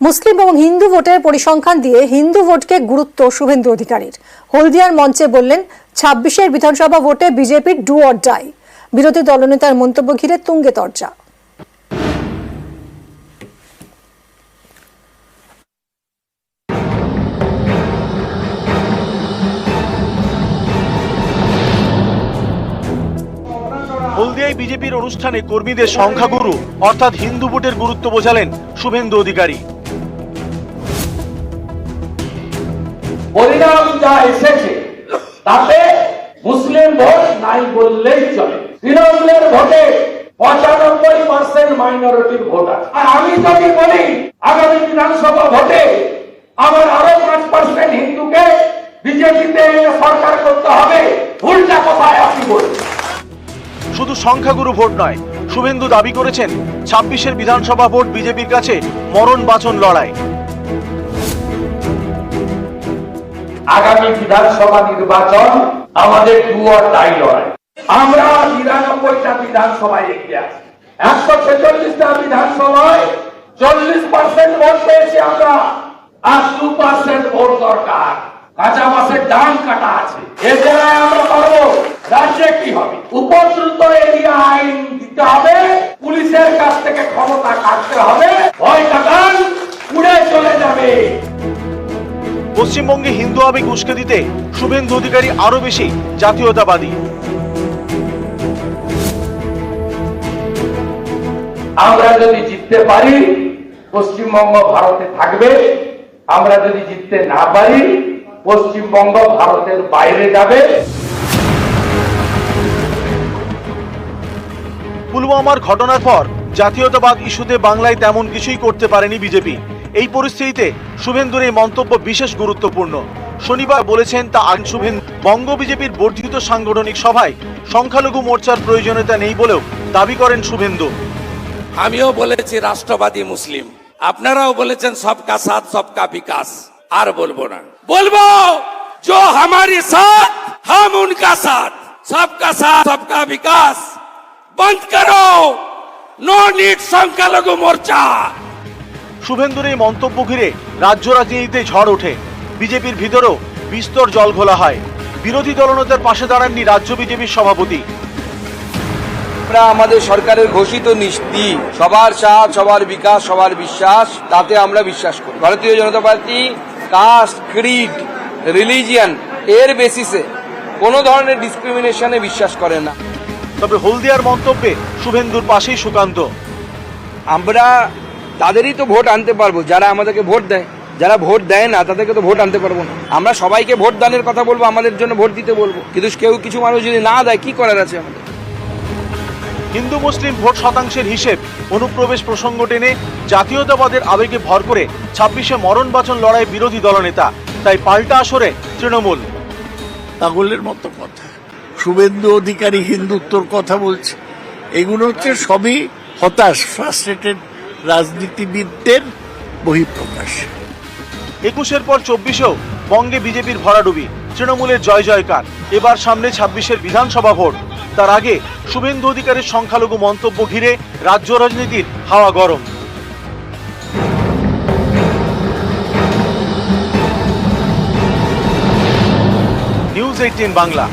মুসলিম এবং হিন্দু ভোটের পরিসংখ্যান দিয়ে হিন্দু ভোটকে গুরুত্ব শুভেন্দু অধিকারীর। হলদিয়ার মঞ্চে বললেন ২৬-এর বিধানসভা ভোটে বিজেপির ডু অর ডাই। বিরোধী দলনেতার মন্তব্য ঘিরে তুঙ্গে তরজা। হলদিয়ায় বিজেপির অনুষ্ঠানে কর্মীদের সংখ্যাগুরু অর্থাৎ হিন্দু ভোটের গুরুত্ব বোঝালেন শুভেন্দু অধিকারী। পরিণাম যা এসেছে তাতে মুসলিম ভোট নাই বললেই চলে। তৃণমূলের ভোটে ৯৫% মাইনরিটির ভোট আছে। আর আমি যদি বলি আগামী বিধানসভা ভোটে আমার আরো ৫% হিন্দুকে বিজেপিতে সরকার করতে হবে, ভুলটা কোথায় আপনি বলছেন? শুধু সংখ্যাগুরু ভোট নয়, শুভেন্দু দাবি করেছেন ২৬-এর বিধানসভা ভোট বিজেপির কাছে মরণ বাঁচন লড়াই। আগামী বিধানসভা নির্বাচন আমাদের ডু অর ডাই লড়াই। আমরা ৯৯টা বিধানসভায় এগিয়ে আছি। ১৪৬টা বিধানসভায় ৪০% ভোট পেয়েছি আমরা, আর ২% ভোট দরকার। কাঁচা মাছের ডান কাটা আছে, এ জায়গায় আমরা পারবো। রাজ্যে কি হবে? উপদ্রুত এরিয়া আইন দিতে হবে, পুলিশের কাছ থেকে ক্ষমতা কাটতে হবে, ভয় কাটান উড়ে চলে যাবে। পশ্চিমবঙ্গে হিন্দু আবেগ উস্কে দিতে শুভেন্দু অধিকারী আরো বেশি জাতীয়তাবাদী। আমরা যদি জিততে পারি পশ্চিমবঙ্গ ভারতে থাকবে, আমরা যদি জিততে না পারি পশ্চিমবঙ্গ ভারতের বাইরে যাবে। পুলওয়ামার ঘটনার পর জাতীয়তাবাদ ইস্যুতে বাংলায় তেমন কিছুই করতে পারেনি বিজেপি। এই পরিস্থিতিতে শুভেন্দুর এই মন্তব্য বিশেষ গুরুত্বপূর্ণ। শনিবার বলেছেন তা আজ শুভেন্দু বঙ্গ বিজেপির বর্ধিত সাংগঠনিক সভায় সংখ্যালঘু মোর্চার প্রয়োজনীয়তা নেই বলেও দাবি করেন শুভেন্দু। আমিও বলেছি রাষ্ট্রবাদী মুসলিম, আপনারাও বলেছেন সবকা সাথ সবকা বিকাশ। আর বলবো না, বলবো जो हमारे साथ हम उनका साथ, सबका साथ सबका विकास बंद करो, नो नीड সংখ্যালঘু মোর্চা। শুভেন্দুর এই মন্তব্য ঘিরে রাজ্য রাজনীতিতে ঝড় ওঠে। বিজেপির ভিতরেও বিস্তর জল ঘোলা হয়। বিরোধী দলনেতার পাশে দাঁড়াননি রাজ্য বিজেপির সভাপতি। আমরা আমাদের সরকারের ঘোষিত নীতি সবার সাথ সবার বিকাশ সবার বিশ্বাস, তাতে আমরা বিশ্বাস করি। ভারতীয় জনতা পার্টি কাস্ট, ক্রিড, রিলিজিয়ান এর বেসিসে কোনো ধরনের ডিসক্রিমিনেশনে বিশ্বাস করে না। তবে হলদিয়ার মন্তব্যে শুভেন্দুর পাশেই সুকান্ত। আমরা তাদেরই তো ভোট আনতে পারবো যারা আমাদেরকে ভোট দেয়, যারা ভোট দেয় না তাদেরকে তো ভোট আনতে পারবো না। আমরা সবাইকে ভোট দানের কথা বলবো, আমাদের জন্য ভোট দিতে বলবো, কিন্তু কেউ কিছু মানুষ যদি না দেয় কি করার আছে আমাদের? হিন্দু মুসলিম ভোট শতাংশের হিসেব অনুপ্রবেশ প্রসঙ্গ টেনে জাতীয়তাবাদের আবেগে ভর করে ২৬-এ মরণ বাঁচন লড়াই বিরোধী দলনেতা। তাই পাল্টা আসরে তৃণমূল। পাগলের মতো কথা। শুভেন্দু অধিকারী হিন্দুত্বর কথা বলছে, এগুলো হচ্ছে সবই হতাশ, ফ্রাস্ট্রেটেড রাজনীতিবিদদের বহিঃপ্রকাশ। ২১-এর পর ২৪-এও বঙ্গে বিজেপির ভরাডুবি, তৃণমূলের জয় জয়কার। এবার সামনে ২৬-এর বিধানসভা ভোট। তার আগে শুভেন্দু অধিকারীর সংখ্যালঘু মন্তব্য ঘিরে রাজ্য রাজনীতির হাওয়া গরম। নিউজ ১৮ বাংলা।